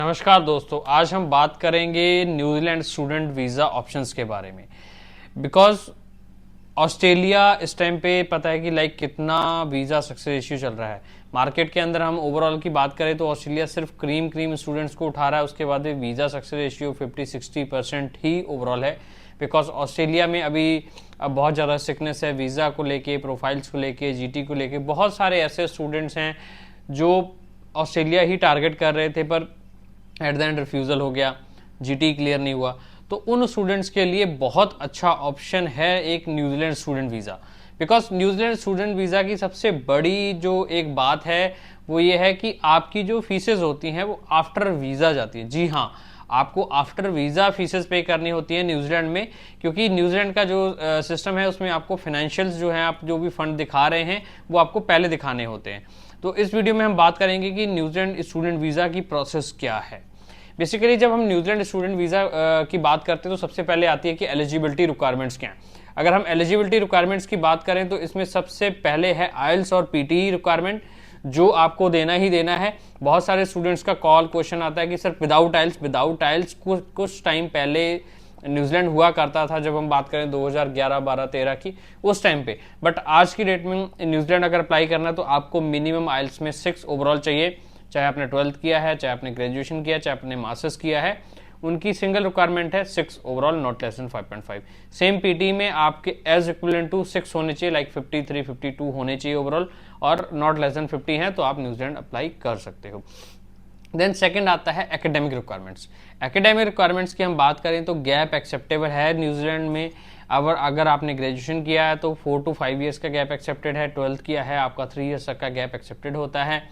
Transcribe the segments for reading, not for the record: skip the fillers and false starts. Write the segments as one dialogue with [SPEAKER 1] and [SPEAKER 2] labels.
[SPEAKER 1] नमस्कार दोस्तों, आज हम बात करेंगे न्यूजीलैंड स्टूडेंट वीज़ा ऑप्शंस के बारे में। बिकॉज ऑस्ट्रेलिया इस टाइम पे पता है कि कितना वीज़ा सक्सेस रेशियो चल रहा है मार्केट के अंदर। हम ओवरऑल की बात करें तो ऑस्ट्रेलिया सिर्फ क्रीम स्टूडेंट्स को उठा रहा है, उसके बाद वीज़ा सक्सेस रेशियो 50-60% ही ओवरऑल है। बिकॉज ऑस्ट्रेलिया में अभी बहुत ज़्यादा सिकनेस है वीज़ा को लेके, प्रोफाइल्स को लेके, जीटी को लेके। बहुत सारे ऐसे स्टूडेंट्स हैं जो ऑस्ट्रेलिया ही टारगेट कर रहे थे पर एट द एंड रिफ्यूज़ल हो गया, जीटी क्लियर नहीं हुआ। तो उन स्टूडेंट्स के लिए बहुत अच्छा ऑप्शन है एक New Zealand student visa. Because New Zealand student visa की सबसे बड़ी जो एक बात है वो ये है कि आपकी जो फीसेस होती हैं वो आफ्टर वीज़ा जाती है। जी हाँ, आपको आफ्टर वीज़ा फीसेस पे करनी होती है न्यूजीलैंड में, क्योंकि न्यूजीलैंड का जो सिस्टम है उसमें आपको फाइनेंशियल्स जो है, आप जो भी फंड दिखा रहे हैं वो आपको पहले दिखाने होते हैं। तो इस वीडियो में हम बात करेंगे कि न्यूजीलैंड स्टूडेंट वीज़ा की प्रोसेस क्या है। बेसिकली जब हम न्यूजीलैंड स्टूडेंट वीज़ा की बात करते हैं तो सबसे पहले आती है कि एलिजिबिलिटी रिक्वायरमेंट्स क्या हैं। अगर हम एलिजिबिलिटी रिक्वायरमेंट्स की बात करें तो इसमें सबसे पहले है आइल्स और पीटी रिक्वायरमेंट, जो आपको देना ही देना है। बहुत सारे स्टूडेंट्स का कॉल क्वेश्चन आता है कि सर विदाउट आइल्स कुछ टाइम पहले न्यूजीलैंड हुआ करता था, जब हम बात करें 2011, 12, 13 की उस टाइम पे। बट आज की डेट में न्यूजीलैंड अगर अप्लाई करना है तो आपको मिनिमम आइल्स में 6 ओवरऑल चाहिए। चाहे आपने 12th किया है, चाहे आपने ग्रेजुएशन किया है, चाहे आपने मास्टर्स किया है, उनकी सिंगल रिक्वायरमेंट है 6 overall, not less than 5.5। Same PT में आपके एज इक्विवेलेंट टू 6 होने चाहिए, 53, 52 होने चाहिए ओवरऑल, और नॉट लेस देन 50 है तो आप न्यूजीलैंड अप्लाई कर सकते हो। देन सेकंड आता है एकेडमिक रिक्वायरमेंट्स। एकेडमिक रिक्वायरमेंट्स की हम बात करें तो गैप एक्सेप्टेबल है न्यूजीलैंड में। अगर आपने ग्रेजुएशन किया है तो 4 to 5 ईयर्स का गैप एक्सेप्टेड है, 12th किया है आपका 3 ईयर्स तक का गैप एक्सेप्टेड होता है।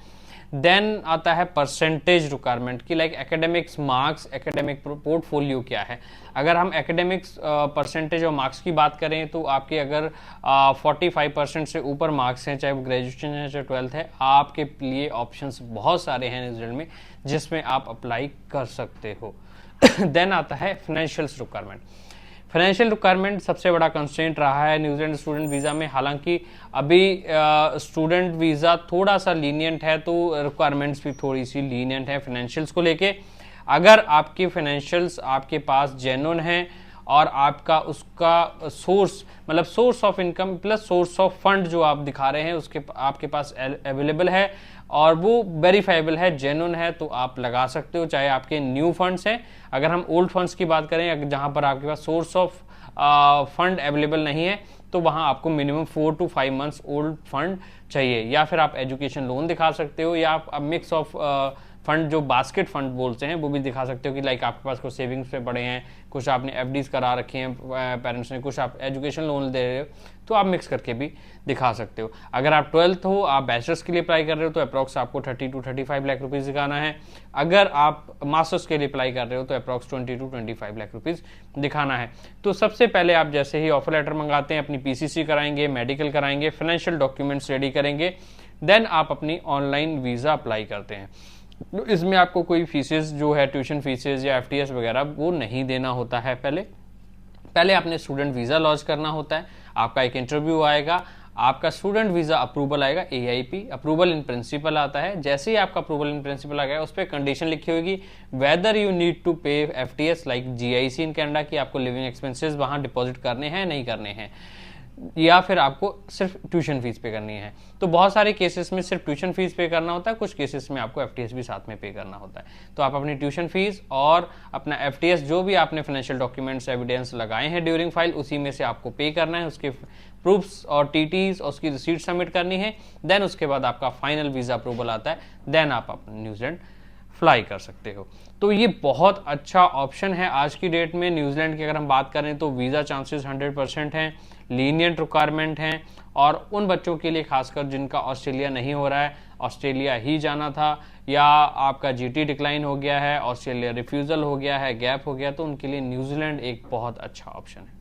[SPEAKER 1] देन आता है परसेंटेज रिक्वायरमेंट की, एकेडमिक्स मार्क्स, एकेडमिक पोर्टफोलियो क्या है। अगर हम एकेडमिक्स परसेंटेज और मार्क्स की बात करें तो आपके अगर 45% से ऊपर मार्क्स हैं, चाहे वो ग्रेजुएशन है चाहे 12th है, आपके लिए ऑप्शंस बहुत सारे हैं न्यूजीलैंड में जिसमें आप अप्लाई कर सकते हो। देन आता है फाइनेंशियल्स रिक्वायरमेंट। फाइनेंशियल रिक्वायरमेंट सबसे बड़ा कंस्ट्रेंट रहा है न्यूजीलैंड स्टूडेंट वीज़ा में। हालांकि अभी स्टूडेंट वीज़ा थोड़ा सा लीनियंट है तो रिक्वायरमेंट्स भी थोड़ी सी लीनियंट है फाइनेंशियल्स को लेके। अगर आपके फाइनेंशियल्स आपके पास जेन्युइन है और आपका उसका source of income plus source of fund जो आप दिखा रहे हैं उसके आपके पास अवेलेबल है और वो वेरीफाइबल है, जेन्युइन है, तो आप लगा सकते हो। चाहे आपके न्यू फंड्स हैं, अगर हम ओल्ड फंड्स की बात करें जहां पर आपके पास सोर्स ऑफ फंड अवेलेबल नहीं है तो वहां आपको minimum 4 to 5 months old fund चाहिए। या फिर आप एजुकेशन लोन दिखा सकते हो, या आप मिक्स ऑफ फंड जो बास्केट फंड बोलते हैं वो भी दिखा सकते हो कि आपके पास कुछ सेविंग्स पे पड़े हैं, कुछ आपने एफडीज करा रखे हैं पेरेंट्स ने, कुछ आप एजुकेशन लोन दे रहे हो, तो आप मिक्स करके भी दिखा सकते हो। अगर आप 12th हो, आप बैचलर्स के लिए अप्लाई कर रहे हो तो अप्रॉक्स आपको 30 to 35 लाख रुपीज़ दिखाना है। अगर आप मास्टर्स के लिए अप्लाई कर रहे हो तो अप्रॉक्स 20 to 25 लाख रुपीज़ दिखाना है। तो सबसे पहले आप जैसे ही ऑफर लेटर मंगाते हैं, अपनी पीसीसी कराएंगे, मेडिकल कराएंगे, फाइनेंशियल डॉक्यूमेंट्स रेडी करेंगे, देन आप अपनी ऑनलाइन वीज़ा अप्लाई करते हैं। तो इसमें आपको कोई फीसेस जो है, ट्यूशन फीसेस या एफटीएस वगैरह, वो नहीं देना होता है। पहले आपने स्टूडेंट वीज़ा लॉन्च करना होता है, आपका एक इंटरव्यू आएगा, आपका स्टूडेंट वीज़ा अप्रूवल आएगा, एआईपी अप्रूवल इन प्रिंसिपल आता है। जैसे ही आपका अप्रूवल इन प्रिंसिपल आ गया उस पर कंडीशन लिखी होगी, वेदर यू नीड टू पे FTS like GIC in Canada, की आपको लिविंग एक्सपेंसेस वहाँ डिपॉजिट करने हैं नहीं करने हैं, या फिर आपको सिर्फ ट्यूशन फीस पे करनी है। तो बहुत सारे केसेस में सिर्फ ट्यूशन फीस पे करना होता है, कुछ केसेस में आपको एफटीएस भी साथ में पे करना होता है। तो आप अपनी ट्यूशन फीस और अपना एफटीएस जो भी आपने फाइनेंशियल डॉक्यूमेंट्स एविडेंस लगाए हैं ड्यूरिंग फाइल, उसी में से आपको पे करना है, उसके प्रूफ्स और टीटीज और उसकी रिसीट सबमिट करनी है। देन उसके बाद आपका फाइनल वीजा अप्रूवल आता है, देन आप न्यूजीलैंड फ्लाई कर सकते हो। तो ये बहुत अच्छा ऑप्शन है आज की डेट में न्यूजीलैंड की। अगर हम बात करें तो वीज़ा चांसेस 100% हैं, लीनियंट रिक्वायरमेंट हैं, और उन बच्चों के लिए खासकर जिनका ऑस्ट्रेलिया नहीं हो रहा है, ऑस्ट्रेलिया ही जाना था, या आपका जीटी डिक्लाइन हो गया है, ऑस्ट्रेलिया रिफ्यूज़ल हो गया है, गैप हो गया, तो उनके लिए न्यूजीलैंड एक बहुत अच्छा ऑप्शन है।